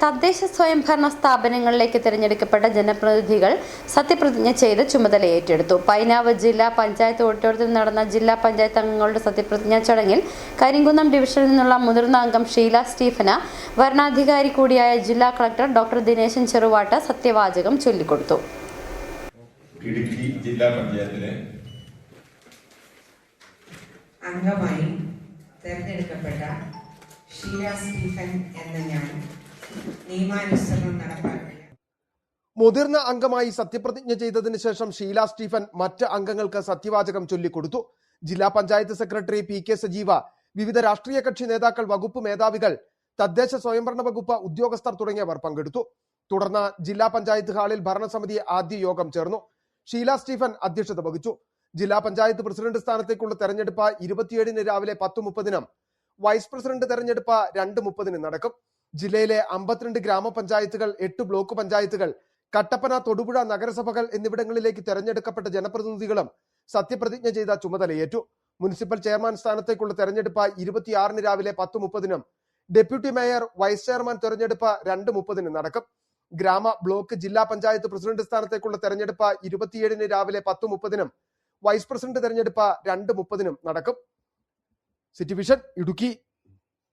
തദ്ദേശ സ്വയംഭരണ സ്ഥാപനങ്ങളിലേക്ക് തിരഞ്ഞെടുക്കപ്പെട്ട ജനപ്രതിനിധികൾ സത്യപ്രതിജ്ഞ ചെയ്ത് ചുമതല ഏറ്റെടുത്തു. പൈനാവ് ജില്ലാ പഞ്ചായത്ത് ഓഡിറ്റോറിയത്തിൽ നടന്ന ജില്ലാ പഞ്ചായത്ത് അംഗങ്ങളുടെ സത്യപ്രതിജ്ഞാ ചടങ്ങിൽ കരിങ്കുന്നം ഡിവിഷനിൽ നിന്നുള്ള മുതിർന്ന അംഗം ഷീല സ്റ്റീഫന, വരണാധികാരി കൂടിയായ ജില്ലാ കളക്ടർ ഡോക്ടർ ദിനേശൻ ചെറുവാട്ട് സത്യവാചകം ചൊല്ലിക്കൊടുത്തു. ഇടുക്കി ജില്ലാ പഞ്ചായത്തിലെ അംഗമായി തെരഞ്ഞെടുക്കപ്പെട്ട ഷീല സ്റ്റീഫൻ എന്ന ഞാൻ നിയമാനുസരണം നടപ്പാക്കി. മുതിർന്ന അംഗമായി സത്യപ്രതിജ്ഞ ചെയ്തതിനു ശേഷം ഷീല സ്റ്റീഫൻ മറ്റ് അംഗങ്ങൾക്ക് സത്യവാചകം ചൊല്ലിക്കൊടുത്തു. ജില്ലാ പഞ്ചായത്ത് സെക്രട്ടറി പി കെ സജീവ, വിവിധ രാഷ്ട്രീയ കക്ഷി നേതാക്കൾ, വകുപ്പ് മേധാവികൾ, തദ്ദേശ സ്വയംഭരണ വകുപ്പ് ഉദ്യോഗസ്ഥർ തുടങ്ങിയവർ പങ്കെടുത്തു. തുടർന്ന് ജില്ലാ പഞ്ചായത്ത് ഹാളിൽ ഭരണസമിതി ആദ്യ യോഗം ചേർന്നു. ഷീല സ്റ്റീഫൻ അധ്യക്ഷത വഹിച്ചു. ജില്ലാ പഞ്ചായത്ത് പ്രസിഡന്റ് സ്ഥാനത്തേക്കുള്ള തെരഞ്ഞെടുപ്പ് 27 രാവിലെ 10:30 വൈസ് പ്രസിഡന്റ് തെരഞ്ഞെടുപ്പ് 2:30 നടക്കും. ജില്ലയിലെ 52 ഗ്രാമപഞ്ചായത്തുകൾ, 8 ബ്ലോക്ക് പഞ്ചായത്തുകൾ, കട്ടപ്പന, തൊടുപുഴ നഗരസഭകൾ എന്നിവിടങ്ങളിലേക്ക് തെരഞ്ഞെടുക്കപ്പെട്ട ജനപ്രതിനിധികളും സത്യപ്രതിജ്ഞ ചെയ്ത ചുമതലയേറ്റു. മുനിസിപ്പൽ ചെയർമാൻ സ്ഥാനത്തേക്കുള്ള തെരഞ്ഞെടുപ്പ് 26 രാവിലെ 10:30 ഡെപ്യൂട്ടി മേയർ, വൈസ് ചെയർമാൻ തെരഞ്ഞെടുപ്പ് 2:30 നടക്കും. ഗ്രാമ, ബ്ലോക്ക്, ജില്ലാ പഞ്ചായത്ത് പ്രസിഡന്റ് സ്ഥാനത്തേക്കുള്ള തെരഞ്ഞെടുപ്പ് 27 രാവിലെ 10:30 വൈസ് പ്രസിഡന്റ് തെരഞ്ഞെടുപ്പ് 2:30 നടക്കും. City vision, Idukki.